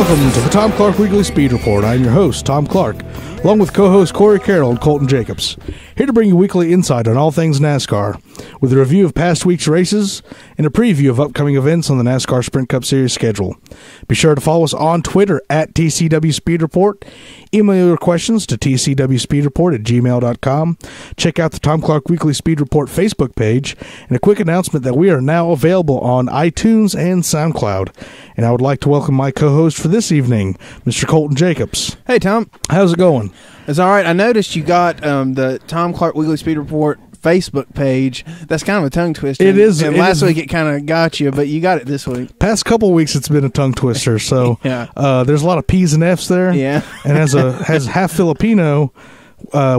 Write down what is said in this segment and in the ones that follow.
Welcome to the Tom Clark Weekly Speed Report. I'm your host, Tom Clark, along with co-host Corey Carroll and Colton Jacobs, here to bring you weekly insight on all things NASCAR, with a review of past week's races and a preview of upcoming events on the NASCAR Sprint Cup Series schedule. Be sure to follow us on Twitter at TCW Speed Report. Email your questions to tcwspeedreport@gmail.com. Check out the Tom Clark Weekly Speed Report Facebook page, and a quick announcement that we are now available on iTunes and SoundCloud. And I would like to welcome my co-host for this evening, Mr. Colton Jacobs. Hey, Tom. How's it going? It's all right. I noticed you got the Tom Clark Weekly Speed Report Facebook page. That's kind of a tongue twister. It is. And last week it kind of got you, but you got it this week. Past couple of weeks it's been a tongue twister. So yeah. There's a lot of P's and F's there. Yeah. And as half Filipino,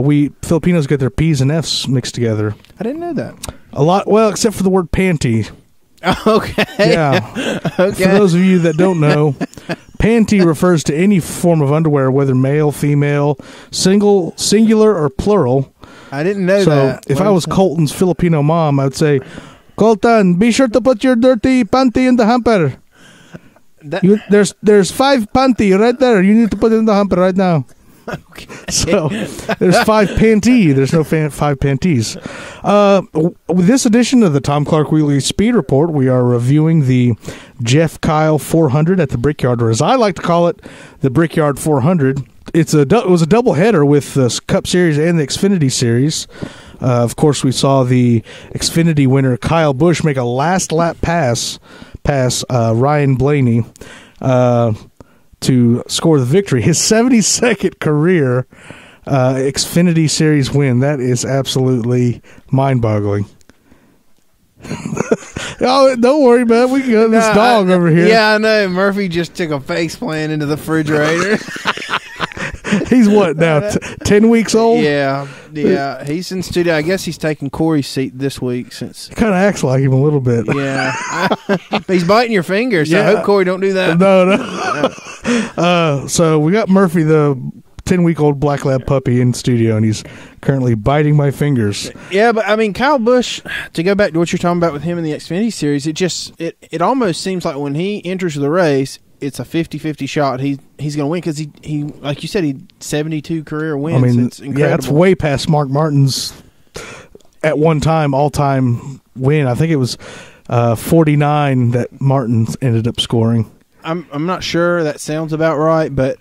we Filipinos get their P's and F's mixed together. I didn't know that. A lot. Well, except for the word panty. Okay. Yeah. Okay. For those of you that don't know, panty refers to any form of underwear, whether male, female, singular, or plural. I didn't know that. So if I was Colton's Filipino mom, I would say, Colton, be sure to put your dirty panty in the hamper. There's 5 panty right there. You need to put it in the hamper right now. Okay. So there's 5 panty. There's no 5 panties. With this edition of the Tom Clark Weekly Speed Report, we are reviewing the Jeff Kyle 400 at the Brickyard, or as I like to call it, the Brickyard 400. It was a doubleheader with the Cup Series and the Xfinity Series. Of course, we saw the Xfinity winner Kyle Busch make a last lap pass Ryan Blaney to score the victory. His 72nd career Xfinity Series win. That is absolutely mind-boggling. Oh, don't worry, man. We got this dog over here. Yeah, I know. Murphy just took a face plant into the refrigerator. He's what now? 10 weeks old? Yeah. He's in studio. I guess he's taking Corey's seat this week since. Kind of acts like him a little bit. Yeah. He's biting your fingers. So I hope Corey don't do that. No. So we got Murphy, the 10-week-old black lab puppy, in studio, and he's currently biting my fingers. Yeah, but I mean, Kyle Busch, to go back to what you're talking about with him in the Xfinity Series, it almost seems like when he enters the race, it's a 50-50 shot. He's going to win because he, like you said, he 72 career wins. I mean, it's incredible. Yeah, it's way past Mark Martin's at one time all-time win. I think it was 49 that Martin ended up scoring. I'm not sure. That sounds about right, but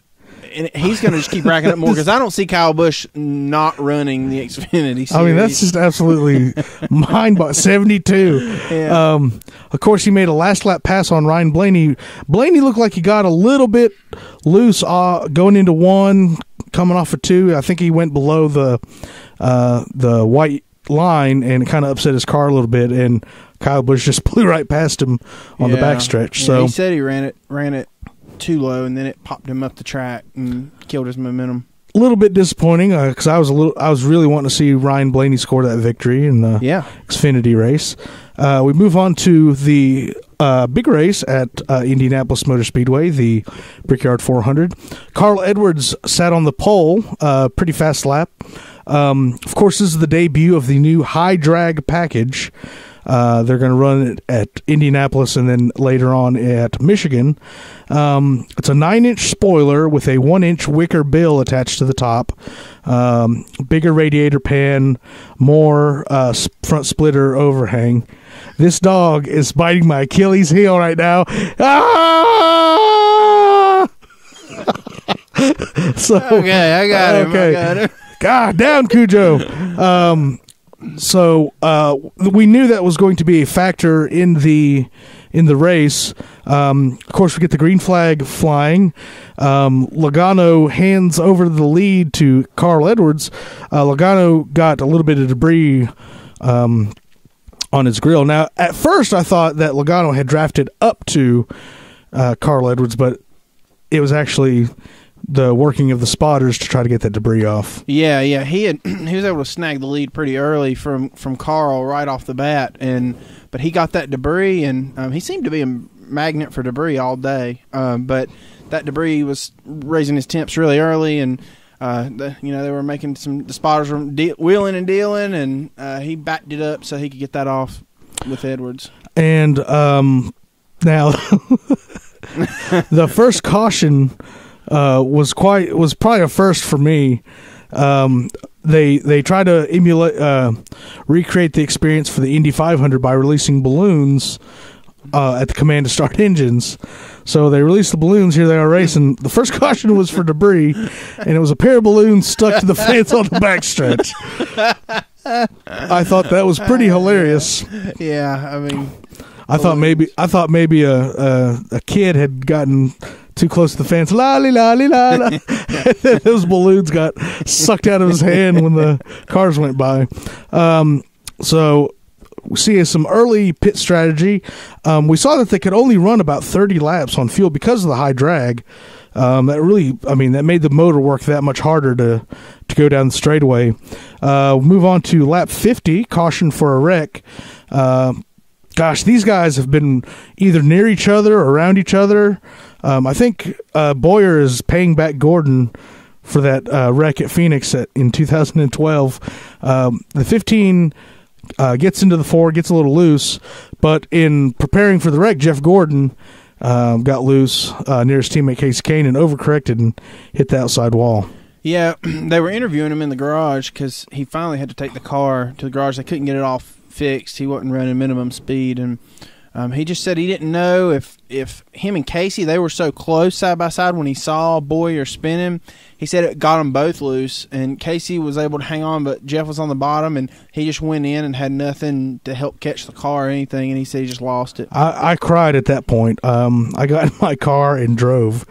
he's going to just keep racking up more because I don't see Kyle Busch not running the Xfinity Series. I mean, that's just absolutely mind-boggling. 72. Yeah. Of course, he made a last lap pass on Ryan Blaney. Blaney looked like he got a little bit loose going into 1, coming off of 2. I think he went below the white line and kind of upset his car a little bit, and Kyle Busch just blew right past him on the backstretch. Yeah, so he said he ran it too low, and then it popped him up the track and killed his momentum. A little bit disappointing because I was really wanting to see Ryan Blaney score that victory in the Xfinity race. We move on to the big race at Indianapolis Motor Speedway, the Brickyard 400. Carl Edwards sat on the pole, pretty fast lap. Of course, this is the debut of the new high drag package. They're going to run it at Indianapolis and then later on at Michigan. It's a 9-inch spoiler with a 1-inch wicker bill attached to the top. Bigger radiator pan, more front splitter overhang. This dog is biting my Achilles heel right now. Ah! Okay, I got him. God damn, Cujo. So we knew that was going to be a factor in the race. Of course, we get the green flag flying. Logano hands over the lead to Carl Edwards. Logano got a little bit of debris on his grill. Now, at first, I thought that Logano had drafted up to Carl Edwards, but it was actually the working of the spotters to try to get that debris off. Yeah, he was able to snag the lead pretty early from Carl right off the bat, but he got that debris, and he seemed to be a magnet for debris all day. But that debris was raising his temps really early, and they were making the spotters were wheeling and dealing, and he backed it up so he could get that off with Edwards. And now The first caution was probably a first for me. They try to recreate the experience for the Indy 500 by releasing balloons at the command to start engines. So they released the balloons. Here they are racing. The first caution was for debris, and it was a pair of balloons stuck to the fence on the backstretch. I thought that was pretty hilarious. Yeah, I mean, I thought maybe a kid had gotten too close to the fence. La li la li la la. And then those balloons got sucked out of his hand when the cars went by. So we see some early pit strategy. We saw that they could only run about 30 laps on fuel because of the high drag. That made the motor work that much harder to go down the straightaway. Move on to lap 50, caution for a wreck. These guys have been either near each other or around each other. I think Boyer is paying back Gordon for that wreck at Phoenix in 2012. The 15 gets into the 4, gets a little loose, but in preparing for the wreck, Jeff Gordon got loose near his teammate Casey Kane and overcorrected and hit the outside wall. Yeah, they were interviewing him in the garage because he finally had to take the car to the garage. They couldn't get it all fixed. He wasn't running minimum speed, and he just said he didn't know if him and Casey, they were so close side by side when he saw Boyer spinning. He said it got them both loose, and Casey was able to hang on, but Jeff was on the bottom, and he just went in and had nothing to help catch the car or anything, and he said he just lost it. I cried at that point. I got in my car and drove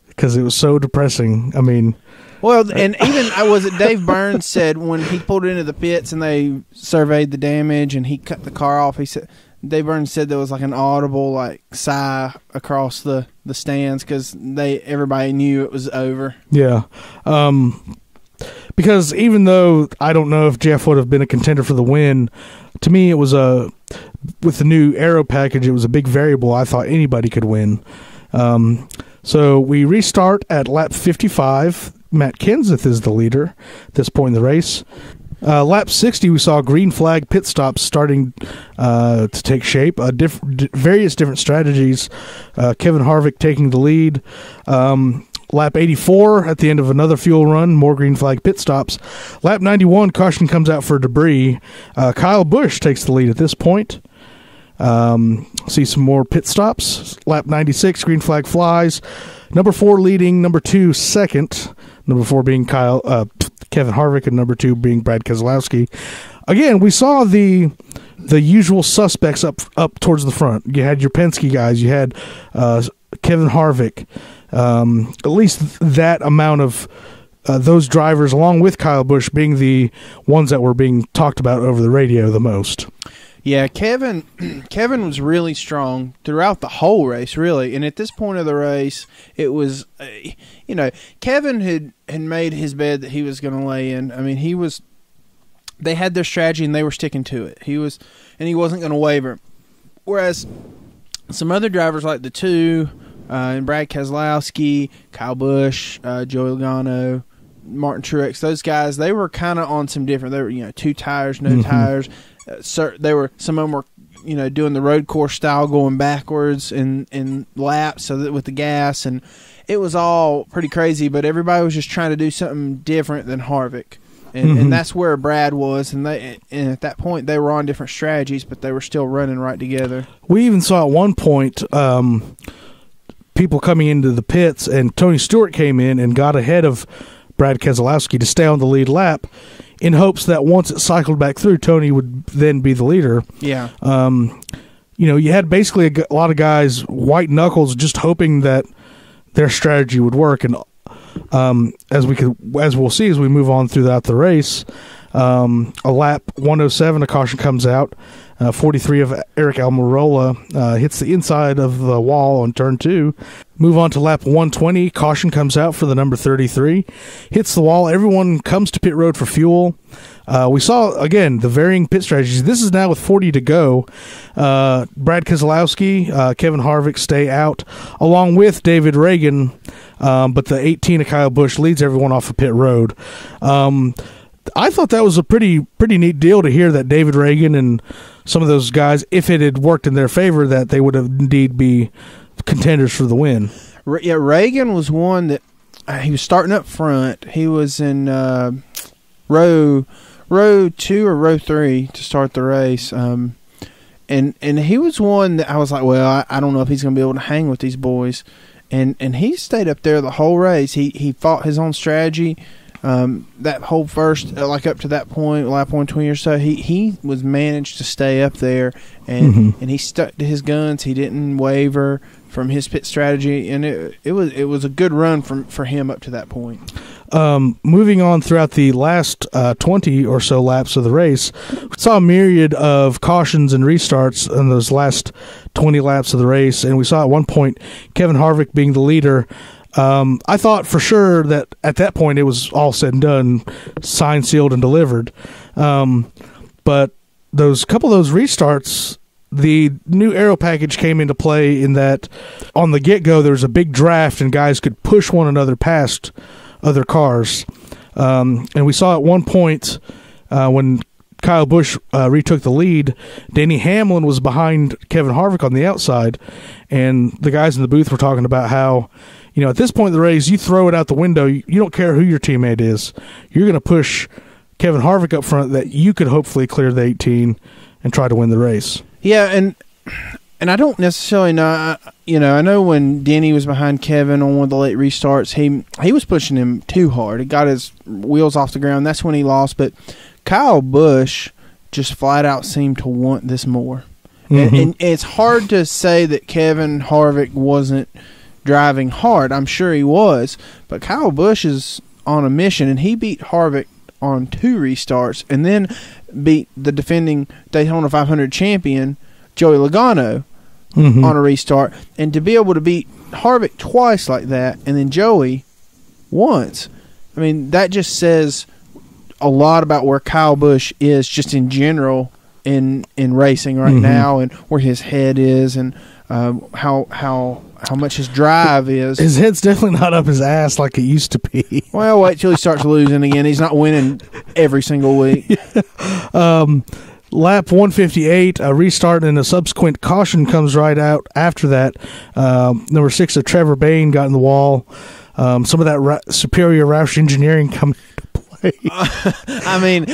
because it was so depressing. I mean... Well, and even was it Dave Burns said when he pulled into the pits and they surveyed the damage and he cut the car off, he said Dave Burns said there was like an audible sigh across the stands because everybody knew it was over. Yeah, because even though I don't know if Jeff would have been a contender for the win, to me it was with the new aero package, it was a big variable. I thought anybody could win. So we restart at lap 55. Matt Kenseth is the leader at this point in the race. Lap 60, we saw green flag pit stops starting to take shape. Various different strategies. Kevin Harvick taking the lead. Lap 84, at the end of another fuel run, more green flag pit stops. Lap 91, caution comes out for debris. Kyle Busch takes the lead at this point. See some more pit stops. Lap 96, green flag flies. Number 4 leading, number 2 second. Number 4 being Kevin Harvick, and number 2 being Brad Keselowski. Again, we saw the usual suspects up towards the front. You had your Penske guys. You had Kevin Harvick. At least that amount of those drivers, along with Kyle Busch, being the ones that were being talked about over the radio the most. Yeah, Kevin was really strong throughout the whole race, really. And at this point of the race, it was, Kevin had made his bed that he was going to lay in. I mean, they had their strategy and they were sticking to it. He wasn't going to waver. Whereas some other drivers like the 2, and Brad Keselowski, Kyle Busch, Joey Logano, Martin Truex, those guys, they were kind of on some different. They were, 2 tires, no tires. Some of them were, doing the road course style, going backwards in laps, so that with the gas, and it was all pretty crazy. But everybody was just trying to do something different than Harvick, and that's where Brad was. And at that point, they were on different strategies, but they were still running right together. We even saw at one point people coming into the pits, and Tony Stewart came in and got ahead of Brad Keselowski to stay on the lead lap, in hopes that once it cycled back through, Tony would then be the leader. Yeah. You had basically a lot of guys, white knuckles, just hoping that their strategy would work. And as we'll see as we move on throughout the race, a lap 107, a caution comes out. 43 of Eric Almirola hits the inside of the wall on turn 2. Move on to lap 120. Caution comes out for the number 33. Hits the wall. Everyone comes to pit road for fuel. We saw, again, the varying pit strategies. This is now with 40 to go. Brad Keselowski, Kevin Harvick stay out, along with David Reagan, but the 18 of Kyle Busch leads everyone off of pit road. I thought that was a pretty neat deal to hear that David Reagan and some of those guys, if it had worked in their favor, that they would have indeed be contenders for the win. Yeah, Reagan was one that he was starting up front. He was in row 2 or row 3 to start the race. And he was one that I was like, well, I don't know if he's going to be able to hang with these boys. And he stayed up there the whole race. He fought his own strategy. That whole first, like up to that point, lap 120 or so, he was managed to stay up there, and he stuck to his guns. He didn't waver from his pit strategy, and it was a good run for him up to that point. Moving on throughout the last 20 or so laps of the race, we saw a myriad of cautions and restarts in those last 20 laps of the race, and we saw at one point Kevin Harvick being the leader. I thought for sure that at that point it was all said and done, signed, sealed, and delivered. But those couple of those restarts, the new aero package came into play in that on the get-go there was a big draft and guys could push one another past other cars. And we saw at one point when Kyle Busch retook the lead, Denny Hamlin was behind Kevin Harvick on the outside, and the guys in the booth were talking about how, at this point in the race, you throw it out the window. You don't care who your teammate is. You're going to push Kevin Harvick up front that you could hopefully clear the 18 and try to win the race. Yeah, and I don't necessarily know. I know when Denny was behind Kevin on one of the late restarts, he was pushing him too hard. He got his wheels off the ground. That's when he lost. But Kyle Busch just flat out seemed to want this more. And it's hard to say that Kevin Harvick wasn't driving hard. I'm sure he was, but Kyle Busch is on a mission, and he beat Harvick on 2 restarts and then beat the defending Daytona 500 champion Joey Logano on a restart. And to be able to beat Harvick twice like that and then Joey once, I mean, that just says a lot about where Kyle Busch is just in general in racing right now, and where his head is, and how much his drive is. His head's definitely not up his ass like it used to be. Well, wait till he starts losing again. He's not winning every single week. Lap 158, a restart and a subsequent caution comes right out after that. Number 6 of Trevor Bayne got in the wall. Some of that superior Roush engineering coming into play. I mean,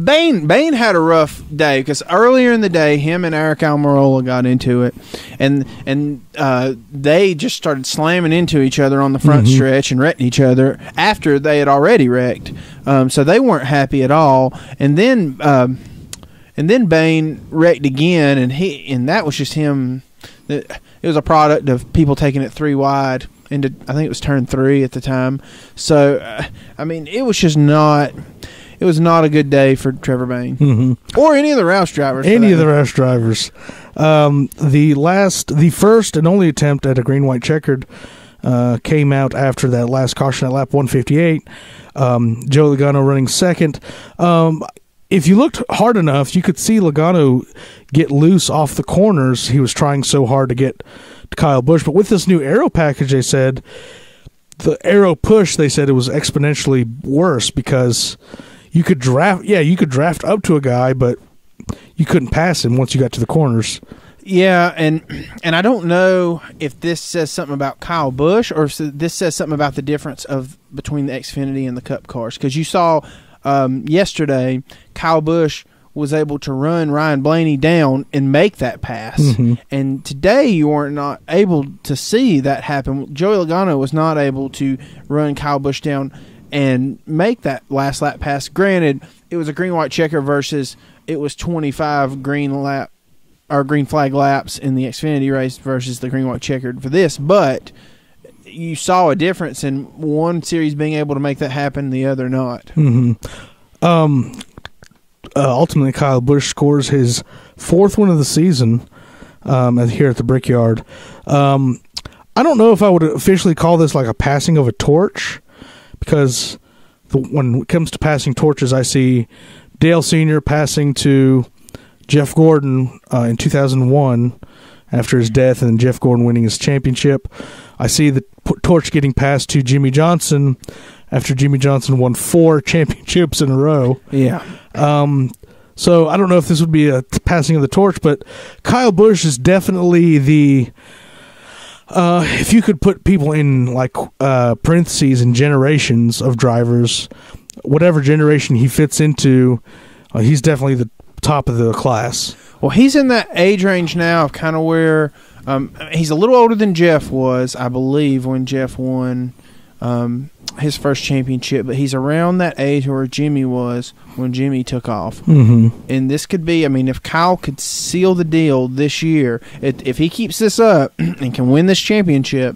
Bayne had a rough day because earlier in the day, him and Eric Almirola got into it, and they just started slamming into each other on the front stretch and wrecking each other after they had already wrecked. So they weren't happy at all, and then Bayne wrecked again, and that was just him. It was a product of people taking it 3 wide into, I think it was turn 3 at the time. So, I mean, it was just not. It was not a good day for Trevor Bayne or any of the Roush drivers. Any of the Roush drivers. The first and only attempt at a green-white-checkered came out after that last caution at lap 158. Joey Logano running second. If you looked hard enough, you could see Logano get loose off the corners. He was trying so hard to get to Kyle Busch. But with this new aero package, they said, the aero push, they said it was exponentially worse because you could draft up to a guy, but you couldn't pass him once you got to the corners. Yeah, and I don't know if this says something about Kyle Busch or if this says something about the difference between the Xfinity and the Cup cars. Because you saw yesterday, Kyle Busch was able to run Ryan Blaney down and make that pass. And today you were not able to see that happen. Joey Logano was not able to run Kyle Busch down and make that last lap pass. Granted, it was a green-white-checker versus it was 25 green flag laps in the Xfinity race versus the green-white-checkered for this, but you saw a difference in one series being able to make that happen, the other not. Ultimately, Kyle Busch scores his 4th win of the season here at the Brickyard. I don't know if I would officially call this like a passing of a torch, because when it comes to passing torches, I see Dale Sr. passing to Jeff Gordon in 2001 after his death, and Jeff Gordon winning his championship. I see the torch getting passed to Jimmy Johnson after Jimmy Johnson won 4 championships in a row. Yeah. So I don't know if this would be a passing of the torch, but Kyle Busch is definitely If you could put people in like parentheses and generations of drivers, whatever generation he fits into, he's definitely the top of the class. Well, he's in that age range now of kind of where he's a little older than Jeff was, I believe, when Jeff won his first championship, but he's around that age where Jimmy was when Jimmy took off. Mm-hmm. And this could be, I mean, if Kyle could seal the deal this year, if he keeps this up and can win this championship,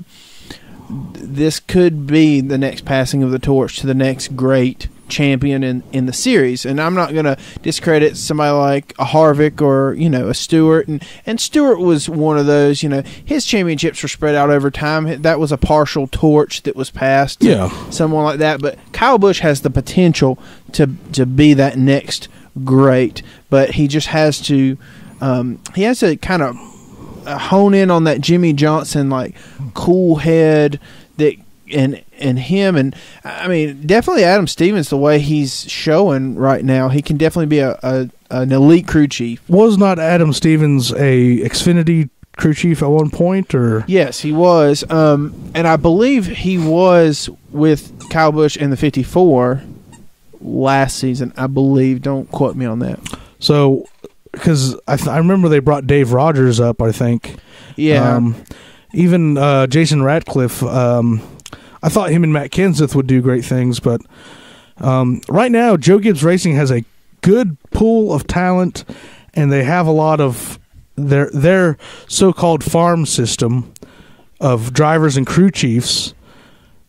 this could be the next passing of the torch to the next great champion in the series. And I'm not going to discredit somebody like a Harvick or, a Stewart. And Stewart was one of those, his championships were spread out over time. That was a partial torch that was passed to someone like that. But Kyle Busch has the potential to be that next great. But he just has to kind of hone in on that Jimmy Johnson, like, cool head that and him, and I mean, definitely Adam Stevens, the way he's showing right now, he can definitely be an elite crew chief. Was not Adam Stevens a Xfinity crew chief at one point, or? Yes, he was, and I believe he was with Kyle Busch in the 54 last season, I believe. Don't quote me on that. So, because I remember they brought Dave Rogers up, I think. Yeah. Even Jason Ratcliffe, I thought him and Matt Kenseth would do great things, but right now Joe Gibbs Racing has a good pool of talent, and they have a lot of their so-called farm system of drivers and crew chiefs.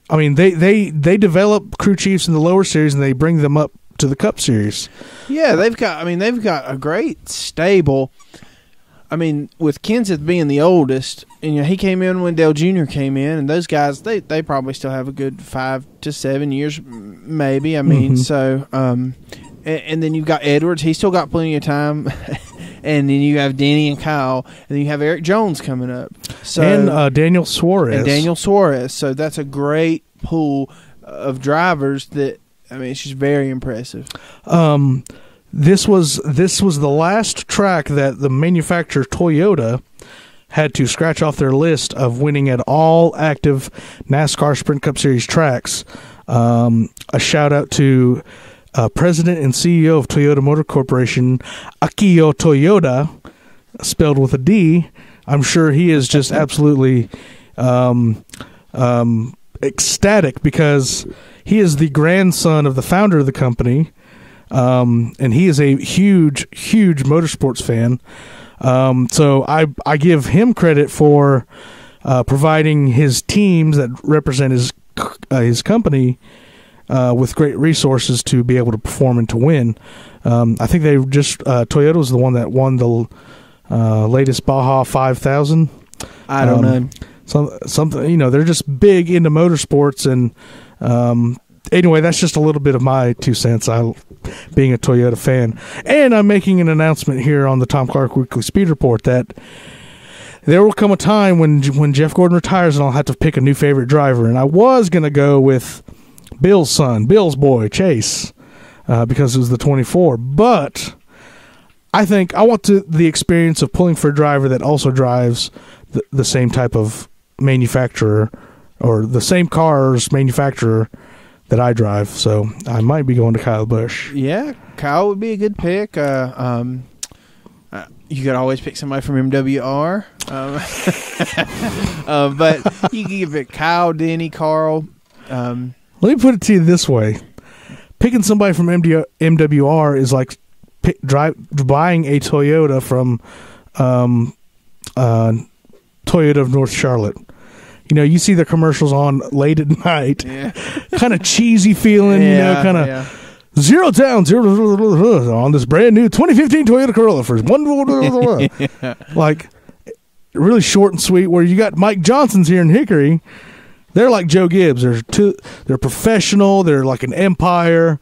I mean, they develop crew chiefs in the lower series and they bring them up to the Cup Series. Yeah, they've got a great stable. I mean, with Kenseth being the oldest, and he came in when Dale Jr. came in, and those guys, they probably still have a good 5 to 7 years, maybe. I mean, so, and then you've got Edwards. He's still got plenty of time. And then you have Danny and Kyle, and then you have Eric Jones coming up. So, and Daniel Suarez. So that's a great pool of drivers that, I mean, it's just very impressive. This was the last track that the manufacturer Toyota had to scratch off their list of winning at all active NASCAR Sprint Cup Series tracks. A shout out to President and CEO of Toyota Motor Corporation, Akio Toyoda, spelled with a D. I'm sure he is just absolutely ecstatic because he is the grandson of the founder of the company. And he is a huge motorsports fan. So I give him credit for providing his teams that represent his company with great resources to be able to perform and to win. I think they just Toyota was the one that won the latest Baja 5000. I don't know. Something, they're just big into motorsports, and anyway, that's just a little bit of my 2 cents, being a Toyota fan. And I'm making an announcement here on the Tom Clark Weekly Speed Report that there will come a time when Jeff Gordon retires and I'll have to pick a new favorite driver. And I was going to go with Bill's boy, Chase, because it was the 24. But I think I want the experience of pulling for a driver that also drives the same type of manufacturer, or the same car's manufacturer that I drive, so I might be going to Kyle Busch. Yeah, Kyle would be a good pick. You could always pick somebody from MWR, but you can pick Kyle, Denny, Carl. Let me put it to you this way: picking somebody from MWR is like buying a Toyota from Toyota of North Charlotte. You see the commercials on late at night, kind of cheesy feeling, kind of 0 down, 0 on this brand new 2015 Toyota Corolla for $1. Like, really short and sweet, where you got Mike Johnson's here in Hickory. They're like Joe Gibbs. They're professional. They're like an empire.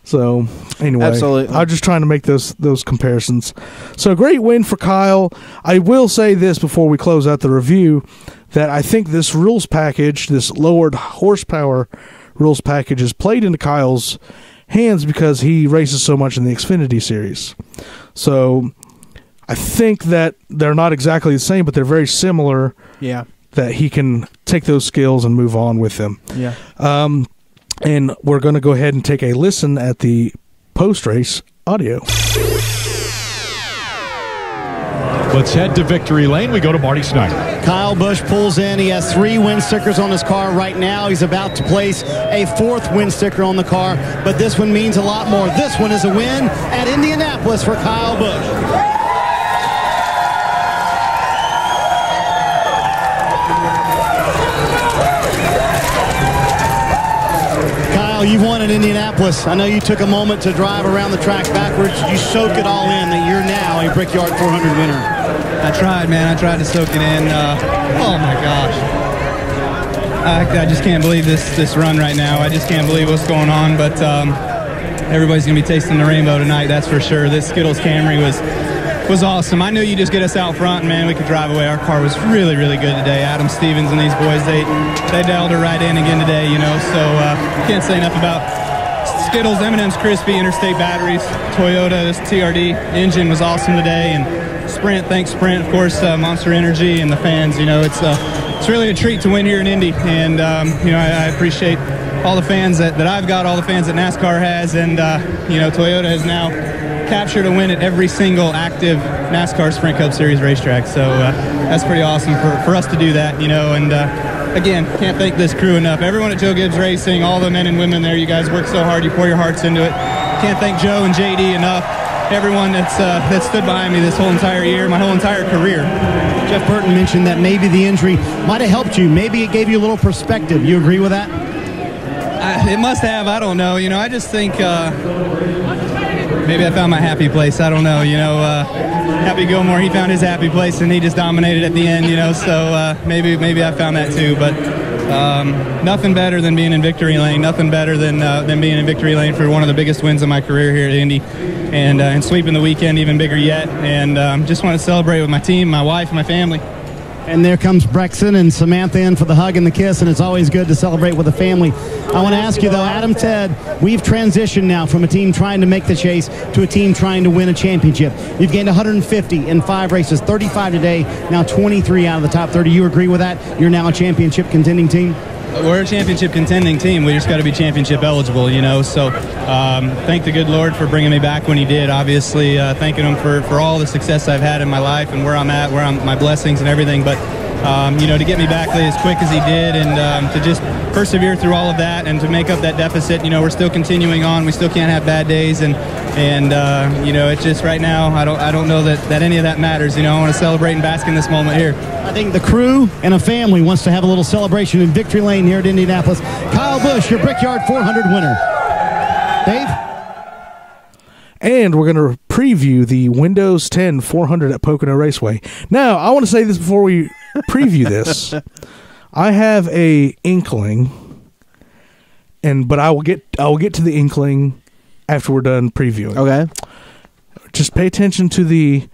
So, anyway, absolutely. I'm just trying to make those comparisons. So, great win for Kyle. I will say this before we close out the review, that I think this rules package, this lowered horsepower rules package, is played into Kyle's hands because he races so much in the Xfinity Series. So, I think that they're not exactly the same, but they're very similar. Yeah. that he can take those skills and move on with them. Yeah. And we're going to go ahead and take a listen at the post-race audio. Let's head to victory lane. We go to Marty Snyder. Kyle Busch pulls in. He has 3 win stickers on his car right now. He's about to place a 4th win sticker on the car, but this one means a lot more. This one is a win at Indianapolis for Kyle Busch. You've won at Indianapolis. I know you took a moment to drive around the track backwards. You soak it all in that you're now a Brickyard 400 winner. I tried, man. I tried to soak it in. Oh, my gosh. I just can't believe this run right now. I just can't believe what's going on. But everybody's going to be tasting the rainbow tonight, that's for sure. This Skittles Camry was awesome. I knew you just get us out front, and, man, we could drive away. Our car was really, really good today. Adam Stevens and these boys, they dialed her right in again today, you know. So can't say enough about Skittles, M&M's Crispy, Interstate Batteries, Toyota, this TRD engine was awesome today, and Sprint, thanks Sprint, of course, Monster Energy and the fans. You know, it's really a treat to win here in Indy, and you know, I appreciate all the fans that I've got, all the fans that NASCAR has, and you know, Toyota has now captured a win at every single active NASCAR Sprint Cup Series racetrack. So that's pretty awesome for us to do that, you know. And again, can't thank this crew enough. Everyone at Joe Gibbs Racing, all the men and women there, you guys work so hard, you pour your hearts into it. Can't thank Joe and JD enough. Everyone that stood behind me this whole entire year, my whole entire career. Jeff Burton mentioned that maybe the injury might have helped you. Maybe it gave you a little perspective. You agree with that? It must have. I don't know. You know, I just think maybe I found my happy place. I don't know. You know, Happy Gilmore, he found his happy place and he just dominated at the end. You know, so maybe I found that too. But nothing better than being in victory lane. Nothing better than being in victory lane for one of the biggest wins of my career here at Indy, and sweeping the weekend even bigger yet. And just want to celebrate with my team, my wife, and my family. And there comes Brexton and Samantha in for the hug and the kiss, and it's always good to celebrate with the family. I want to ask you, though, Adam, Ted, we've transitioned now from a team trying to make the chase to a team trying to win a championship. You've gained 150 in 5 races, 35 today, now 23 out of the top 30. You agree with that? You're now a championship contending team? We're a championship contending team. We just got to be championship eligible, you know. So thank the good Lord for bringing me back when he did. Obviously, thanking him for all the success I've had in my life and where I'm at, my blessings and everything. But, you know, to get me back as quick as he did, and to just persevere through all of that and to make up that deficit, you know, we're still continuing on. We still can't have bad days. And you know, it's just right now, I don't know that any of that matters. You know, I want to celebrate and bask in this moment here. I think the crew and a family wants to have a little celebration in victory lane here at Indianapolis. Kyle Busch, your Brickyard 400 winner. Dave? And we're going to preview the Windows 10 400 at Pocono Raceway. Now, I want to say this before we preview this. I have a inkling, but I will get to the inkling after we're done previewing. Okay. Just pay attention to the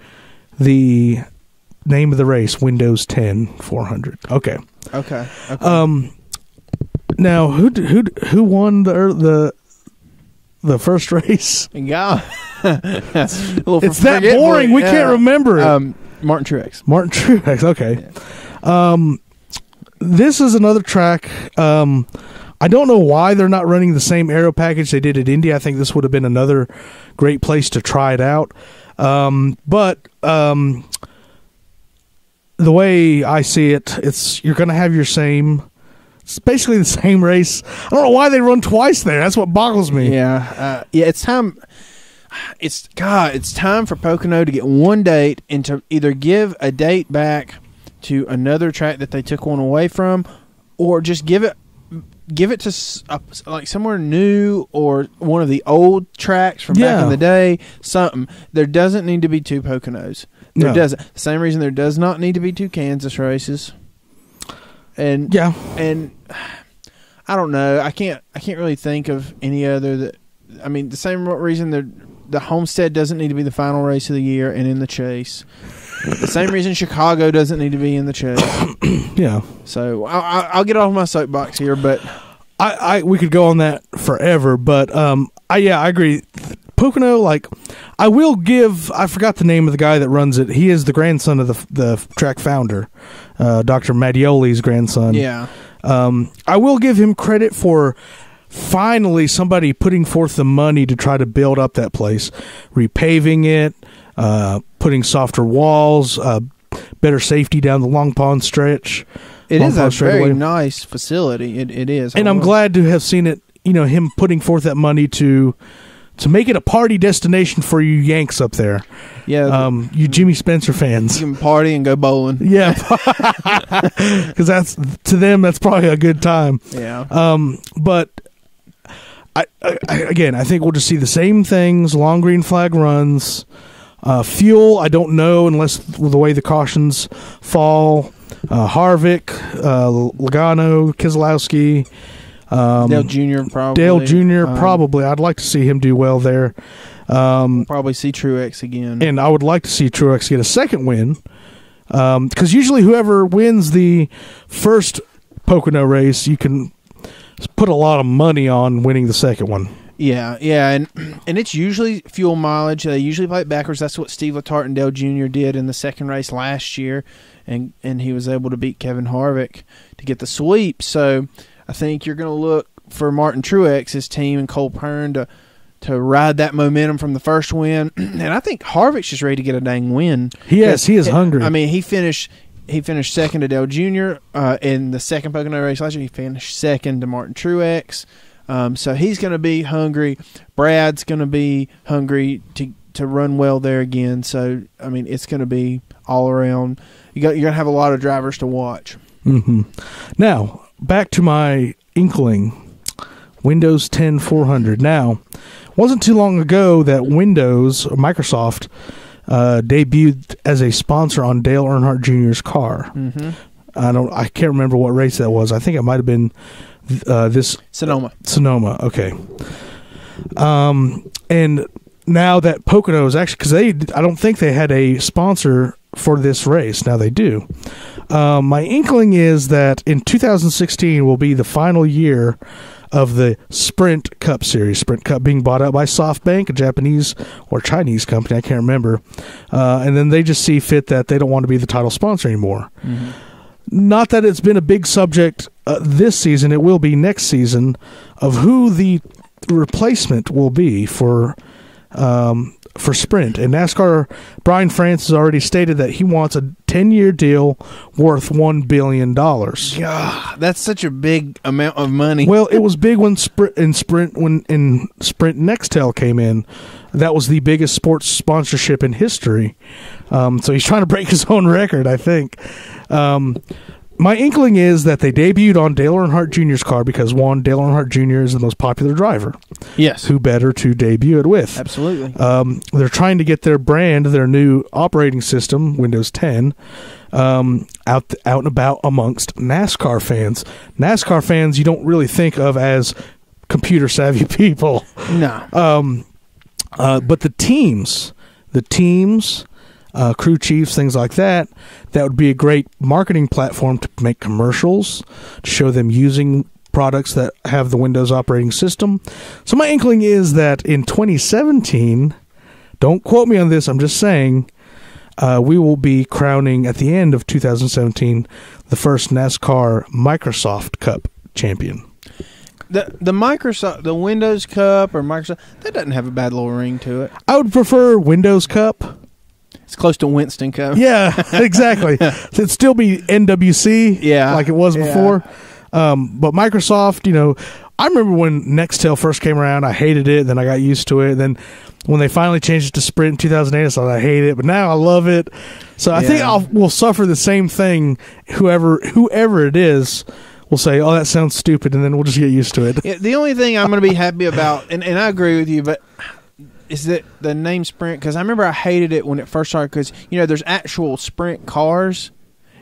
name of the race, Windows 10 400. Okay. Now, who won the first race? Yeah. It's that boring. We can't remember. Martin Truex. Martin Truex. Okay. Yeah. This is another track. I don't know why they're not running the same aero package they did at Indy. I think this would have been another great place to try it out. But the way I see it, you're going to have your same. It's basically the same race. I don't know why they run twice there. That's what boggles me. Yeah, it's time. It's time for Pocono to get one date and to either give a date back to another track that they took one away from, or just give it to like somewhere new or one of the old tracks from back in the day. Something. There doesn't need to be 2 Poconos. There doesn't. The same reason there does not need to be 2 Kansas races. And I don't know. I can't really think of any other that. I mean, the same reason the Homestead doesn't need to be the final race of the year and in the chase. The same reason Chicago doesn't need to be in the chase. Yeah. So I'll get off my soapbox here, but we could go on that forever. But I agree. Pocono, like, I will give. I forgot the name of the guy that runs it. He is the grandson of the track founder, Dr. Mattioli's grandson. Yeah. I will give him credit for finally somebody putting forth the money to try to build up that place, repaving it, putting softer walls, better safety down the Long Pond stretch. It is a very nice facility. It is. And I'm glad to have seen it, him putting forth that money to make it a party destination for you Yanks up there. Yeah. You Jimmy Spencer fans. You can party and go bowling. Yeah. Because to them, that's probably a good time. Yeah. But I think we'll just see the same things, long green flag runs. Fuel, I don't know unless the way the cautions fall. Harvick, Logano, Keselowski. Dale Jr. probably. Dale Jr. probably. I'd like to see him do well there. We'll probably see Truex again. And I would like to see Truex get a second win. Because usually whoever wins the first Pocono race, you can put a lot of money on winning the second one. Yeah, and it's usually fuel mileage. They usually play it backwards. That's what Steve Letarte and Dale Jr. did in the second race last year, and he was able to beat Kevin Harvick to get the sweep. So I think you're going to look for Martin Truex's team and Cole Pearn to ride that momentum from the first win. And I think Harvick's just ready to get a dang win. He is hungry. I mean, he finished second to Dale Jr. In the second Pocono race last year. He finished second to Martin Truex. So he's going to be hungry. Brad's going to be hungry to run well there again. So, I mean, it's going to be all around. You're going to have a lot of drivers to watch. Mm-hmm. Now, back to my inkling, Windows 10 400. Now, wasn't too long ago that Microsoft, debuted as a sponsor on Dale Earnhardt Jr.'s car. Mm-hmm. I can't remember what race that was. I think it might have been this Sonoma. Okay. And now that Pocono is actually, because I don't think they had a sponsor for this race. Now they do. My inkling is that in 2016 will be the final year of the Sprint Cup series. Sprint Cup being bought out by SoftBank, a Japanese or Chinese company, I can't remember. And then they just see fit that they don't want to be the title sponsor anymore. Mm-hmm. Not that it's been a big subject this season. It will be next season of who the replacement will be for Sprint. And NASCAR, Brian France has already stated that he wants a 10-year deal worth $1 billion. God, that's such a big amount of money. Well, it was big when Sprint Nextel came in. That was the biggest sports sponsorship in history. So he's trying to break his own record, I think. My inkling is that they debuted on Dale Earnhardt Jr.'s car because, one, Dale Earnhardt Jr. is the most popular driver. Yes. Who better to debut it with? Absolutely. They're trying to get their brand, their new operating system, Windows 10, out and about amongst NASCAR fans. NASCAR fans you don't really think of as computer-savvy people. No. But the teams, crew chiefs, things like that would be a great marketing platform to make commercials, to show them using products that have the Windows operating system. So my inkling is that in 2017, don't quote me on this, I'm just saying, we will be crowning at the end of 2017 the first NASCAR Microsoft Cup champion. The Microsoft, the Windows Cup or Microsoft, that doesn't have a bad little ring to it. I would prefer Windows Cup. It's close to Winston Cup. Yeah, exactly. It'd still be NWC, like it was before. But Microsoft, I remember when Nextel first came around, I hated it. Then I got used to it. Then when they finally changed it to Sprint in 2008, I thought I hate it. But now I love it. So I think we'll suffer the same thing. Whoever it is will say, "Oh, that sounds stupid," and then we'll just get used to it. Yeah, the only thing I'm going to be happy about, and I agree with you, but is that the name Sprint? Because I remember I hated it when it first started. Because there's actual Sprint cars,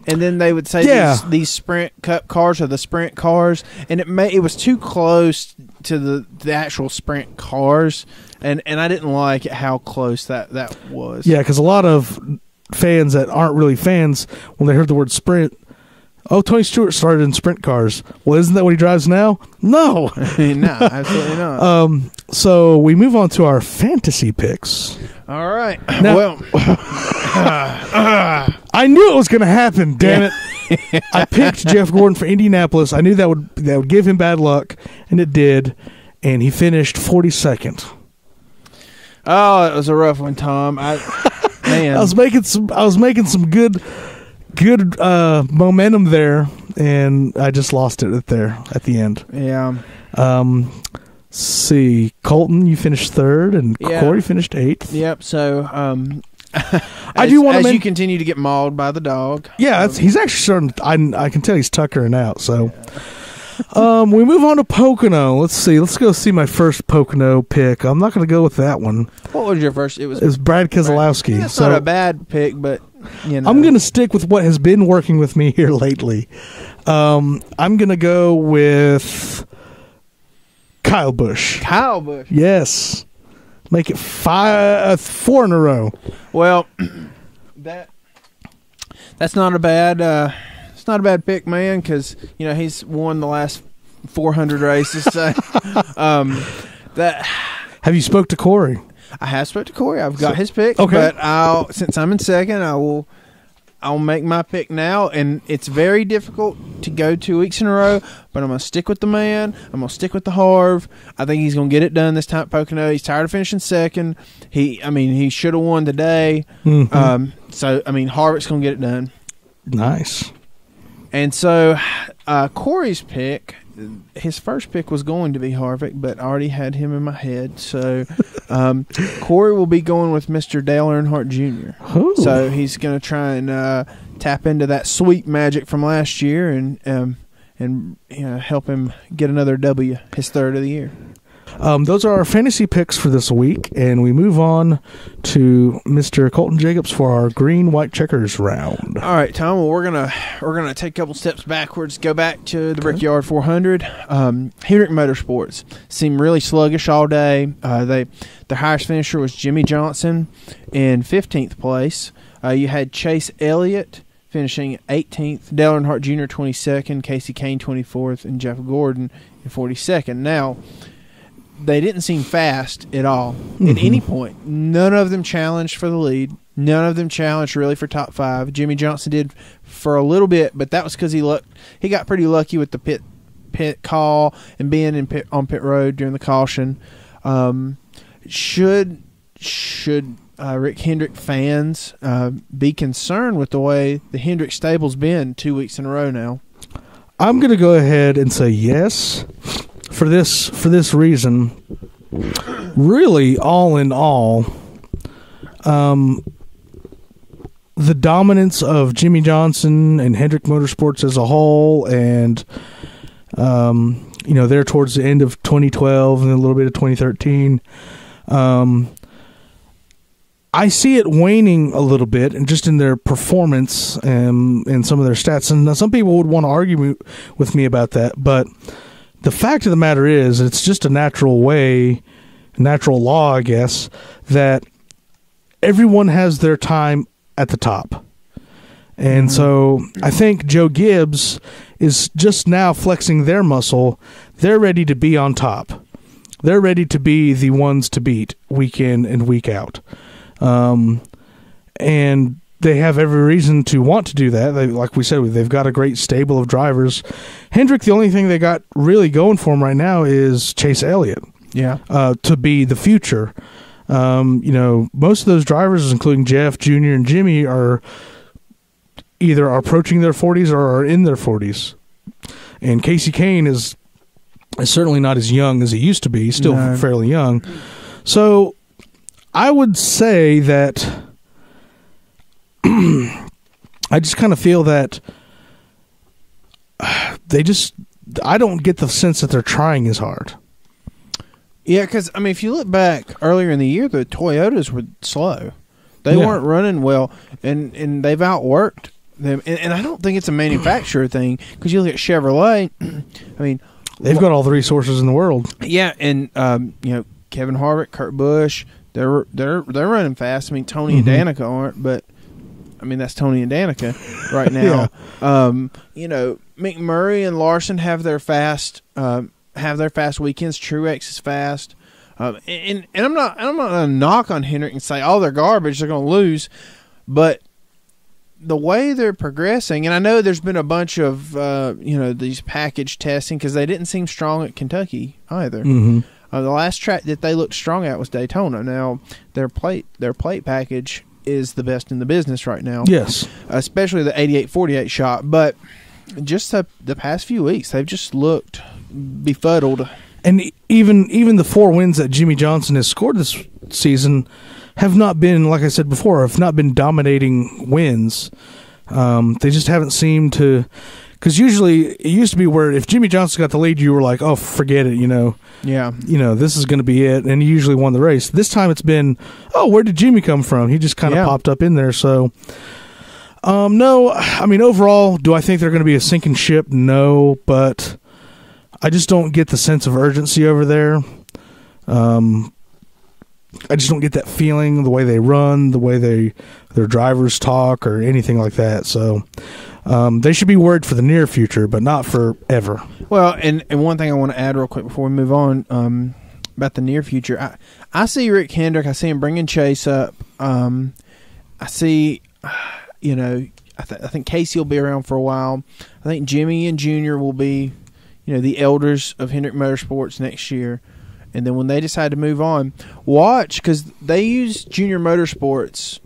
and then they would say these Sprint Cup cars are the Sprint cars, and it was too close to the actual Sprint cars, and I didn't like how close that was. Yeah, because a lot of fans that aren't really fans, when they heard the word Sprint, oh, Tony Stewart started in Sprint cars. Well, isn't that what he drives now? No. No, absolutely not. So we move on to our fantasy picks. All right. Now, well, I knew it was going to happen. Damn it! I picked Jeff Gordon for Indianapolis. I knew that would give him bad luck, and it did. And he finished 42nd. Oh, it was a rough one, Tom. Man, I was making some good momentum there, and I just lost it there at the end. Yeah. See, Colton, you finished 3rd, and Corey finished 8th. Yep. So, I do want to. As you continue to get mauled by the dog. Yeah, he's actually starting. I can tell he's tuckering out. So, we move on to Pocono. Let's see. Let's go see my first Pocono pick. I'm not going to go with that one. What was your first? It was Brad Keselowski. That's not a bad pick, but you know. I'm going to stick with what has been working with me here lately. I'm going to go with Kyle Busch. Kyle Busch. Yes. Make it 4 in a row. Well, that's not a bad it's not a bad pick, man, because he's won the last 400 races. So, have you spoke to Corey? I have spoke to Corey. I've got his pick. Okay, but since I'm in second, I'll make my pick now, and it's very difficult to go 2 weeks in a row, but I'm going to stick with the man. I'm going to stick with the Harv. I think he's going to get it done this time at Pocono. He's tired of finishing second. He should have won today. Mm-hmm. So, Harvick's going to get it done. Nice. And so, Corey's pick, his first pick was going to be Harvick, but I already had him in my head. So, Corey will be going with Mr. Dale Earnhardt Jr. Ooh. So he's going to try and tap into that sweet magic from last year and help him get another W, his 3rd of the year. Those are our fantasy picks for this week, and we move on to Mr. Colton Jacobs for our Green-White-Checkers round. All right, Tom. Well, we're gonna take a couple steps backwards. Go back to the Brickyard 400. Hendrick Motorsports seemed really sluggish all day. Their highest finisher was Jimmy Johnson in 15th place. You had Chase Elliott finishing 18th, Dale Earnhardt Jr. 22nd, Casey Kane 24th, and Jeff Gordon in 42nd. Now, they didn't seem fast at all at any point. None of them challenged for the lead. None of them challenged really for top 5. Jimmy Johnson did for a little bit, but that was because he got pretty lucky with the pit call and being on pit road during the caution. Should Rick Hendrick fans be concerned with the way the Hendrick stable's been 2 weeks in a row now? I'm going to go ahead and say yes. For this reason, really, all in all, the dominance of Jimmy Johnson and Hendrick Motorsports as a whole, and there towards the end of 2012 and a little bit of 2013, I see it waning a little bit, and just in their performance and some of their stats. And some people would want to argue with me about that, but the fact of the matter is, it's just a natural law, I guess, that everyone has their time at the top. And so I think Joe Gibbs is just now flexing their muscle. They're ready to be on top. They're ready to be the ones to beat week in and week out. And they have every reason to want to do that. Like we said, they've got a great stable of drivers. Hendrick, the only thing they got really going for him right now is Chase Elliott. Yeah. To be the future. Most of those drivers, including Jeff, Jr., and Jimmy, are either approaching their 40s or are in their 40s. And Casey Kane is certainly not as young as he used to be. He's still fairly young. So I would say that I just kind of feel that I don't get the sense that they're trying as hard. Yeah, because, if you look back earlier in the year, the Toyotas were slow. They weren't running well, and they've outworked them. And I don't think it's a manufacturer thing, because you look at Chevrolet, they've got all the resources in the world. Yeah, and, Kevin Harvick, Kurt Busch, they're running fast. Tony and Danica aren't, but that's Tony and Danica right now. Yeah. McMurray and Larson have their fast weekends. Truex is fast. And I'm not gonna knock on Hendrick and say, oh, they're garbage, they're gonna lose, but the way they're progressing, and I know there's been a bunch of these package testing because they didn't seem strong at Kentucky either. Mm-hmm. The last track that they looked strong at was Daytona. Now their plate package is the best in the business right now. Yes, especially the 88-48 shot. But just the past few weeks, they've just looked befuddled. And even the 4 wins that Jimmy Johnson has scored this season have not been, like I said before, have not been dominating wins. They just haven't seemed to, because usually it used to be where if Jimmy Johnson got the lead, you were like, oh, forget it, Yeah. This is going to be it, and he usually won the race. This time it's been, oh, where did Jimmy come from? He just kind of popped up in there. So, no, I mean, overall, do I think they're going to be a sinking ship? No, but I just don't get the sense of urgency over there. I just don't get that feeling, the way they run, the way their drivers talk, or anything like that. So they should be worried for the near future, but not forever. Well, and one thing I want to add real quick before we move on about the near future, I see Rick Hendrick. I see him bringing Chase up. I see, I think Casey will be around for a while. I think Jimmy and Junior will be, the elders of Hendrick Motorsports next year. And then when they decide to move on, watch, because they use Junior Motorsports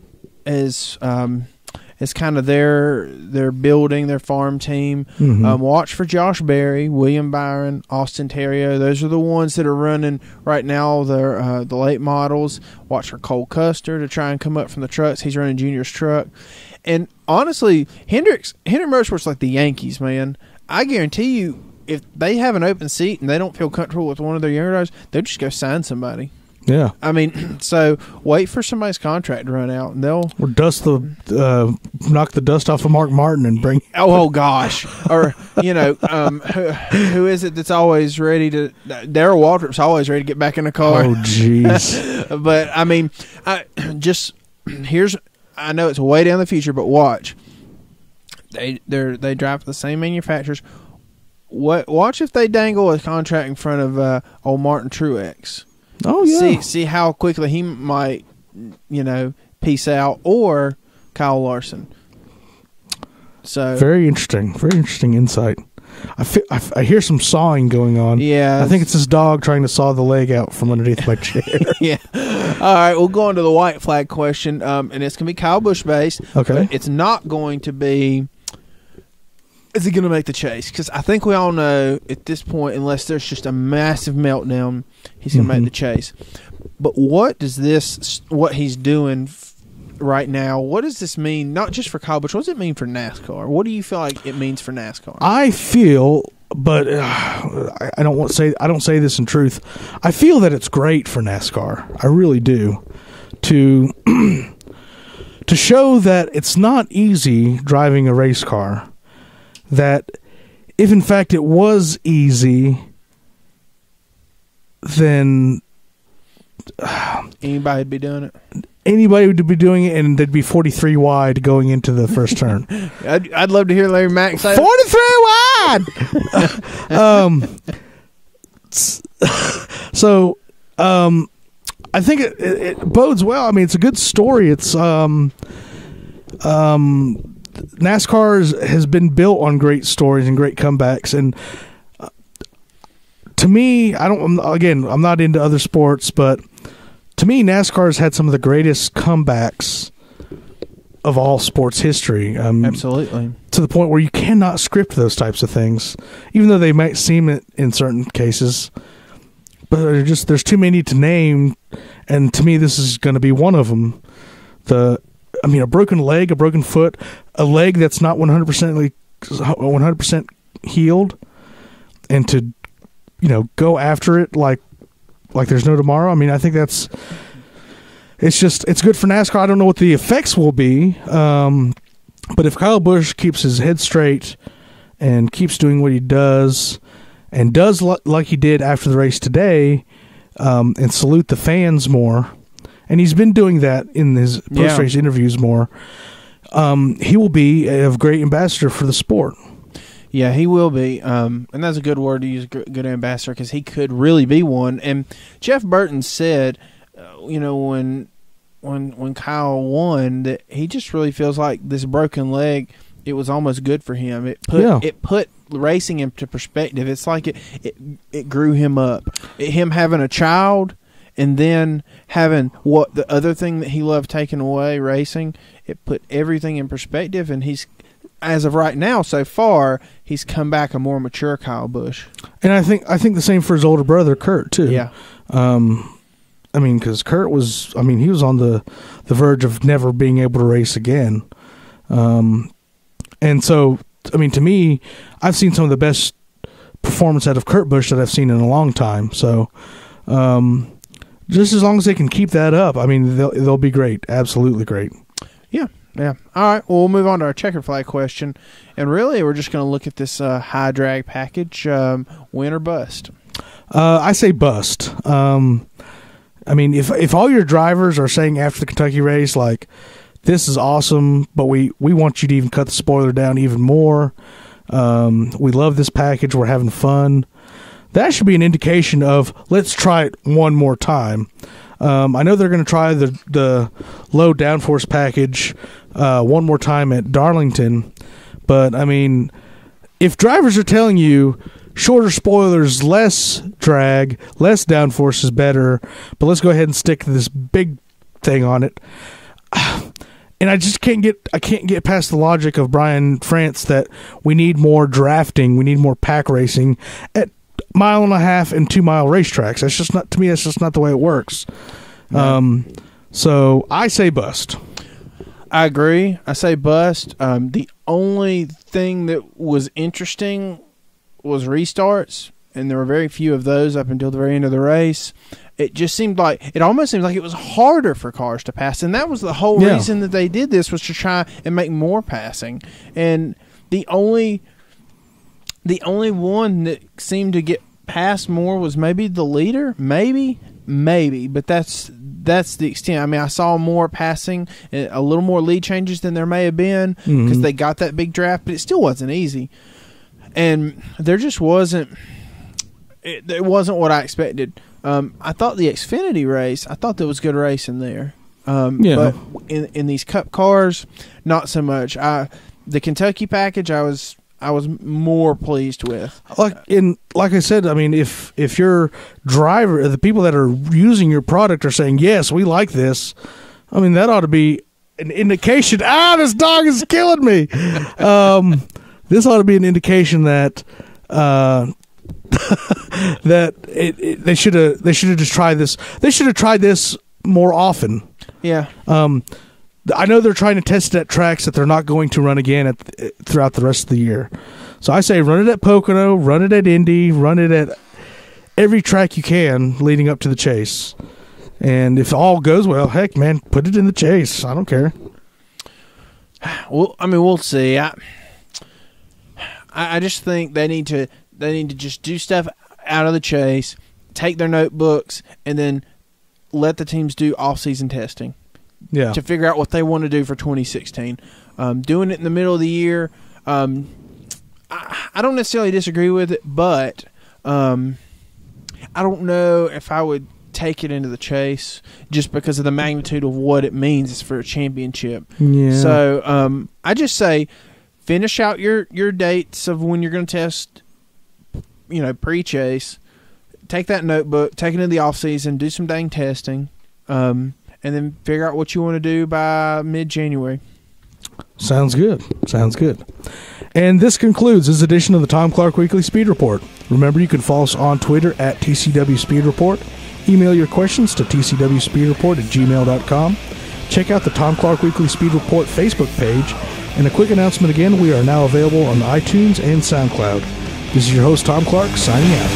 as kind of their building, their farm team. Mm-hmm. Watch for Josh Berry, William Byron, Austin Terrio. Those are the ones that are running right now. They're the late models. Watch for Cole Custer to try and come up from the trucks. He's running Junior's truck. And honestly, Hendrick Motorsports like the Yankees, man. I guarantee you, if they have an open seat and they don't feel comfortable with one of their younger guys, they'll just go sign somebody. Yeah. I mean, so wait for somebody's contract to run out, and they'll or knock the dust off of Mark Martin and bring. Oh gosh, or who is it that's always ready to? Darrell Waltrip's always ready to get back in the car. Oh jeez. But I mean, I know it's way down the future, but watch. They drive for the same manufacturers. Watch if they dangle a contract in front of old Martin Truex. Oh yeah. See how quickly he might, peace out, or Kyle Larson. So very interesting insight. I hear some sawing going on. Yeah, I think it's this dog trying to saw the leg out from underneath my chair. Yeah. All right, we'll go on to the white flag question, and it's going to be Kyle Busch based. Okay. But it's not going to be. Is he going to make the chase? Because I think we all know at this point, unless there's just a massive meltdown, he's going to make the chase. But what he's doing right now, what does this mean, not just for Kyle Busch, what does it mean for NASCAR? What do you feel like it means for NASCAR? I feel, but I don't say this in truth, I feel that it's great for NASCAR. I really do. To show that it's not easy driving a race car. That if in fact it was easy, then anybody would be doing it. Anybody would be doing it, and they'd be 43 wide going into the first turn. I'd love to hear Larry Mack say 43 wide. So I think it bodes well. I mean, it's a good story. It's NASCAR has been built on great stories and great comebacks, and to me, I'm not into other sports, but to me, NASCAR has had some of the greatest comebacks of all sports history. Absolutely. To the point where you cannot script those types of things, even though they might seem it in certain cases. But there's too many to name, and to me, this is going to be one of them. A broken leg, a broken foot, a leg that's not 100% healed, and to go after it like there's no tomorrow. I mean, I think it's good for NASCAR. I don't know what the effects will be, but if Kyle Busch keeps his head straight and keeps doing what he does, and does like he did after the race today, and salute the fans more. And he's been doing that in his post-race interviews more. He will be a great ambassador for the sport. Yeah, he will be. And that's a good word to use, good ambassador, because he could really be one. And Jeff Burton said, when Kyle won, that he just really feels like this broken leg, it was almost good for him. It put racing into perspective. It's like it grew him up. Him having a child and then having what the other thing that he loved taken away, racing, it put everything in perspective, and he's, as of right now, so far, he's come back a more mature Kyle Busch. And I think the same for his older brother, Kurt, too. Yeah. Because Kurt was, he was on the verge of never being able to race again. And so, to me, I've seen some of the best performance out of Kurt Busch that I've seen in a long time. So, just as long as they can keep that up, they'll be great. Absolutely great. Yeah. Yeah. All right. Well, we'll move on to our checkered flag question. And really, we're just going to look at this high drag package, win or bust. I say bust. If all your drivers are saying after the Kentucky race, like, this is awesome, but we want you to even cut the spoiler down even more. We love this package. We're having fun. That should be an indication of, let's try it one more time. I know they're going to try the low downforce package one more time at Darlington, but if drivers are telling you shorter spoilers, less drag, less downforce is better, but let's go ahead and stick to this big thing on it. And I just can't get past the logic of Brian France that we need more drafting, we need more pack racing at 1.5 and 2 mile racetracks. That's just not, to me, that's just not the way it works. So I say bust. I agree. I say bust. The only thing that was interesting was restarts, and there were very few of those up until the very end of the race. It almost seemed like it was harder for cars to pass, and that was the whole reason that they did this, was to try and make more passing. And the only one that seemed to get past more was maybe the leader, maybe, but that's the extent. I saw more passing, a little more lead changes than there may have been, because they got that big draft, but it still wasn't easy. And there just wasn't. It wasn't what I expected. I thought the Xfinity race, I thought there was good racing there. But in these Cup cars, not so much. The Kentucky package, I was more pleased with. Like I said, if your driver, the people that are using your product are saying, yes, we like this, that ought to be an indication. This dog is killing me. This ought to be an indication that they should have just tried this. They should have tried this more often. Yeah. I know they're trying to test it at tracks that they're not going to run again throughout the rest of the year. So I say run it at Pocono, run it at Indy, run it at every track you can leading up to the chase. And if all goes well, heck, man, put it in the chase. I don't care. Well, we'll see. I just think they need to just do stuff out of the chase, take their notebooks, and then let the teams do off-season testing. Yeah. To figure out what they want to do for 2016. Doing it in the middle of the year, I don't necessarily disagree with it, but I don't know if I would take it into the chase just because of the magnitude of what it means for a championship. Yeah. So I just say finish out your dates of when you're going to test, pre-chase. Take that notebook, take it into the off-season, do some dang testing, and then figure out what you want to do by mid-January. Sounds good. And this concludes this edition of the Tom Clark Weekly Speed Report. Remember, you can follow us on Twitter at TCW Speed Report. Email your questions to tcwspeedreport@gmail.com. Check out the Tom Clark Weekly Speed Report Facebook page. And a quick announcement again, we are now available on iTunes and SoundCloud. This is your host, Tom Clark, signing out.